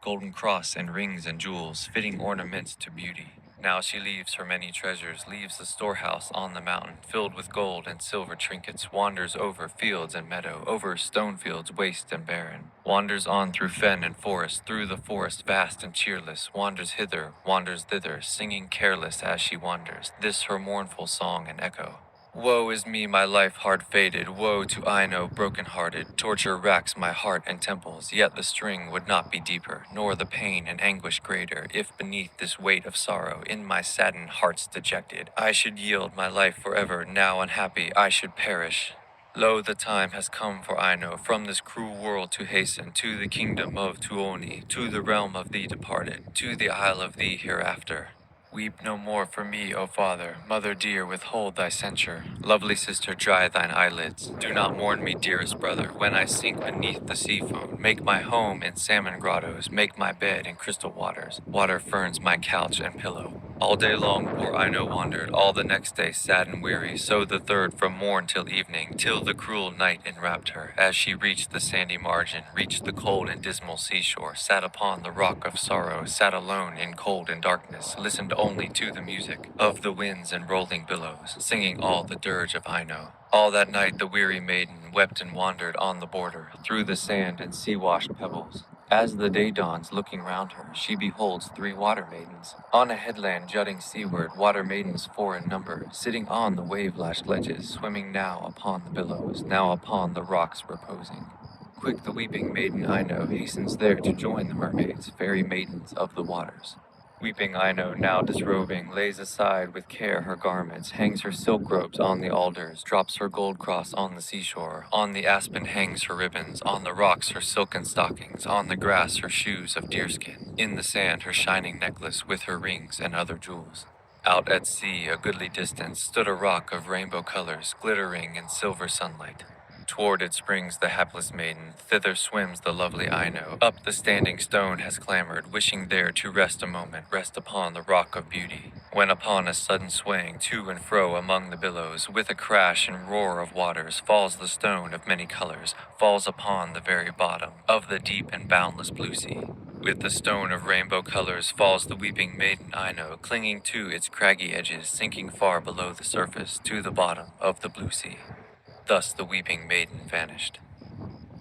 golden cross and rings and jewels, fitting ornaments to beauty. Now she leaves her many treasures, leaves the storehouse on the mountain, filled with gold and silver trinkets, wanders over fields and meadow, over stone fields waste and barren, wanders on through fen and forest, through the forest vast and cheerless, wanders hither, wanders thither, singing careless as she wanders, this her mournful song and echo. Woe is me, my life hard fated, woe to Ino broken-hearted, torture racks my heart and temples, yet the string would not be deeper, nor the pain and anguish greater, if beneath this weight of sorrow, in my saddened heart's dejected, I should yield my life forever, now unhappy I should perish. Lo, the time has come for Ino from this cruel world to hasten to the kingdom of Tuoni, to the realm of the departed, to the isle of the hereafter. Weep no more for me, O Father, mother dear, withhold thy censure. Lovely sister, dry thine eyelids. Do not mourn me, dearest brother, when I sink beneath the sea foam. Make my home in salmon grottos, make my bed in crystal waters. Water ferns my couch and pillow. All day long poor Ino wandered, all the next day sad and weary, so the third from morn till evening, till the cruel night enwrapped her. As she reached the sandy margin, reached the cold and dismal seashore, sat upon the rock of sorrow, sat alone in cold and darkness, listened only to the music of the winds and rolling billows, singing all the dirge of Ino. All that night the weary maiden wept and wandered on the border, through the sand and sea-washed pebbles. As the day dawns, looking round her, she beholds 3 water maidens. On a headland jutting seaward, water maidens 4 in number, sitting on the wave-lashed ledges, swimming now upon the billows, now upon the rocks reposing. Quick the weeping maiden Ino hastens there to join the mermaids, fairy maidens of the waters. Weeping Ino, now disrobing, lays aside with care her garments, hangs her silk robes on the alders, drops her gold cross on the seashore, on the aspen hangs her ribbons, on the rocks her silken stockings, on the grass her shoes of deerskin, in the sand her shining necklace with her rings and other jewels. Out at sea, a goodly distance, stood a rock of rainbow colors, glittering in silver sunlight. Toward it springs the hapless maiden, thither swims the lovely Ino. Up the standing stone has clambered, wishing there to rest a moment, rest upon the rock of beauty. When upon a sudden swaying to and fro among the billows, with a crash and roar of waters, falls the stone of many colors, falls upon the very bottom of the deep and boundless blue sea. With the stone of rainbow colors falls the weeping maiden Ino, clinging to its craggy edges, sinking far below the surface, to the bottom of the blue sea. Thus the weeping maiden vanished.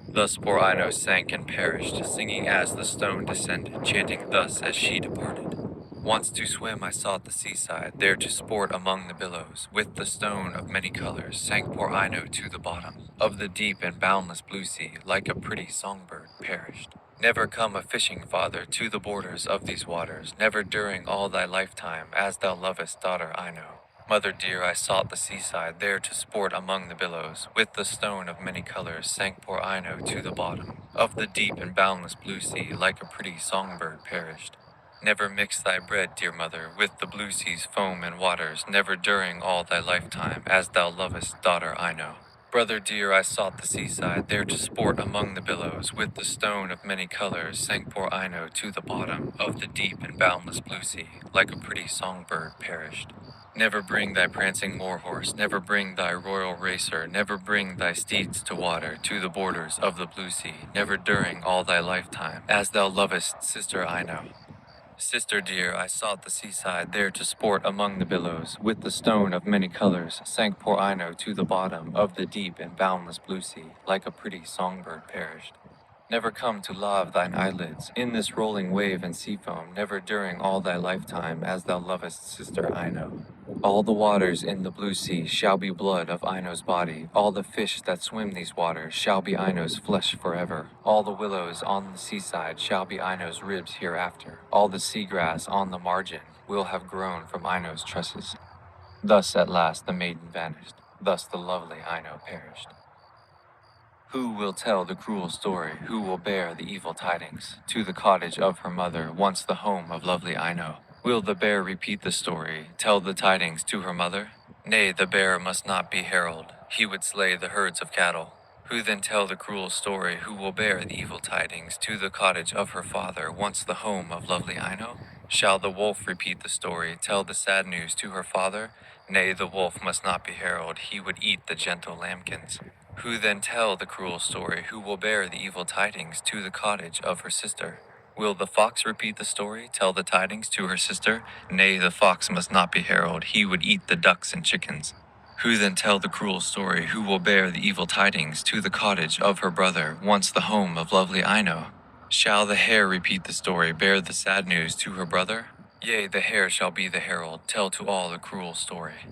Thus poor Ino sank and perished, singing as the stone descended, chanting thus as she departed. Once to swim I sought the seaside, there to sport among the billows. With the stone of many colors sank poor Ino to the bottom of the deep and boundless blue sea, like a pretty songbird perished. Never come a fishing, father, to the borders of these waters, never during all thy lifetime, as thou lovest daughter Ino. Mother dear, I sought the seaside, there to sport among the billows. With the stone of many colors sank poor Ino to the bottom of the deep and boundless blue sea, like a pretty songbird perished. Never mix thy bread, dear mother, with the blue sea's foam and waters, never during all thy lifetime, as thou lovest daughter Ino. Brother dear, I sought the seaside, there to sport among the billows. With the stone of many colors sank poor Ino to the bottom of the deep and boundless blue sea, like a pretty songbird perished. Never bring thy prancing war-horse, never bring thy royal racer, never bring thy steeds to water, to the borders of the blue sea, never during all thy lifetime, as thou lovest sister Ino. Sister dear, I sought the seaside, there to sport among the billows. With the stone of many colors sank poor Ino to the bottom of the deep and boundless blue sea, like a pretty songbird perished. Never come to lave thine eyelids in this rolling wave and sea foam, never during all thy lifetime, as thou lovest sister Ino. All the waters in the blue sea shall be blood of Ino's body. All the fish that swim these waters shall be Ino's flesh forever. All the willows on the seaside shall be Ino's ribs hereafter. All the seagrass on the margin will have grown from Ino's tresses. Thus at last the maiden vanished. Thus the lovely Ino perished. Who will tell the cruel story? Who will bear the evil tidings to the cottage of her mother, once the home of lovely Ino? Will the bear repeat the story, tell the tidings to her mother? Nay, the bear must not be herald. He would slay the herds of cattle. Who then tell the cruel story? Who will bear the evil tidings to the cottage of her father, once the home of lovely Ino? Shall the wolf repeat the story, tell the sad news to her father? Nay, the wolf must not be herald. He would eat the gentle lambkins. Who then tell the cruel story? Who will bear the evil tidings to the cottage of her sister? Will the fox repeat the story, tell the tidings to her sister? Nay, the fox must not be herald, he would eat the ducks and chickens. Who then tell the cruel story? Who will bear the evil tidings to the cottage of her brother, once the home of lovely Ino? Shall the hare repeat the story, bear the sad news to her brother? Yea, the hare shall be the herald, tell to all the cruel story.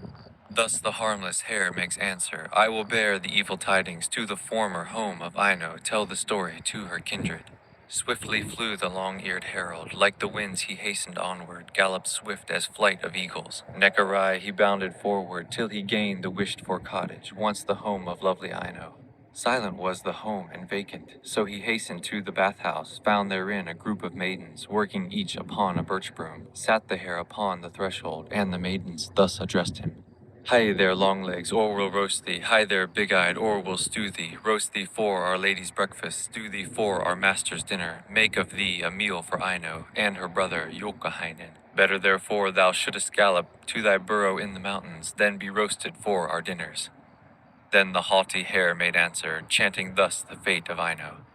Thus the harmless hare makes answer, I will bear the evil tidings to the former home of Ino, tell the story to her kindred. Swiftly flew the long-eared herald, like the winds he hastened onward, galloped swift as flight of eagles. Neck awry he bounded forward, till he gained the wished-for cottage, once the home of lovely Ino. Silent was the home and vacant, so he hastened to the bathhouse, found therein a group of maidens, working each upon a birch broom. Sat the hare upon the threshold, and the maidens thus addressed him. Hi there, long legs, or we'll roast thee. Hi there, big-eyed, or we'll stew thee. Roast thee for our lady's breakfast, stew thee for our master's dinner. Make of thee a meal for Ino and her brother Youkahainen. Better therefore thou shouldest gallop to thy burrow in the mountains, than be roasted for our dinners. Then the haughty hare made answer, chanting thus the fate of Ino.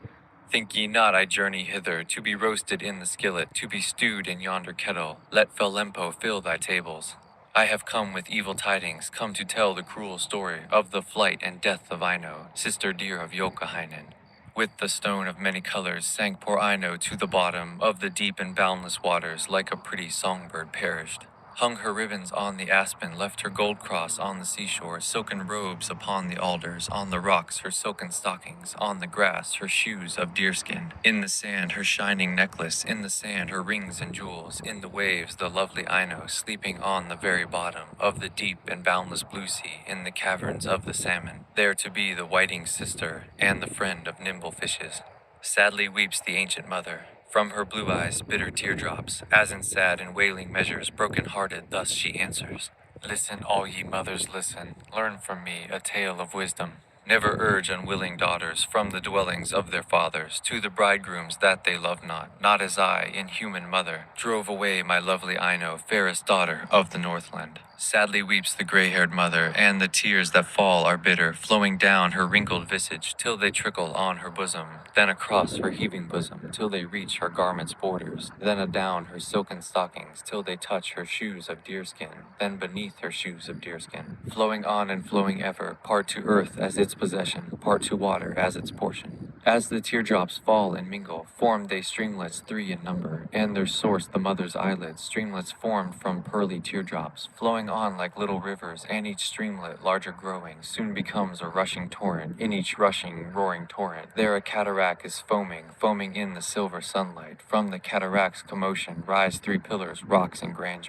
Think ye not I journey hither, to be roasted in the skillet, to be stewed in yonder kettle? Let Felempo fill thy tables. I have come with evil tidings, come to tell the cruel story of the flight and death of Ino, sister dear of Youkahainen. With the stone of many colors sank poor Ino to the bottom of the deep and boundless waters, like a pretty songbird perished. Hung her ribbons on the aspen, left her gold cross on the seashore, silken robes upon the alders, on the rocks her silken stockings, on the grass her shoes of deerskin, in the sand her shining necklace, in the sand her rings and jewels, in the waves the lovely Ino, sleeping on the very bottom of the deep and boundless blue sea, in the caverns of the salmon, there to be the whiting's sister, and the friend of nimble fishes. Sadly weeps the ancient mother, from her blue eyes bitter teardrops, as in sad and wailing measures broken-hearted thus she answers. Listen, all ye mothers, listen, learn from me a tale of wisdom. Never urge unwilling daughters from the dwellings of their fathers to the bridegrooms that they love not, not as I, inhuman mother, drove away my lovely Ino, fairest daughter of the Northland. Sadly weeps the gray-haired mother, and the tears that fall are bitter, flowing down her wrinkled visage till they trickle on her bosom, then across her heaving bosom till they reach her garment's borders, then adown her silken stockings till they touch her shoes of deerskin, then beneath her shoes of deerskin, flowing on and flowing ever, part to earth as its possession, part to water as its portion. As the teardrops fall and mingle, form they streamlets 3 in number, and their source the mother's eyelids, streamlets formed from pearly teardrops, flowing on like little rivers, and each streamlet, larger growing, soon becomes a rushing torrent, in each rushing, roaring torrent. There a cataract is foaming, foaming in the silver sunlight. From the cataract's commotion rise 3 pillars, rocks and grandeur.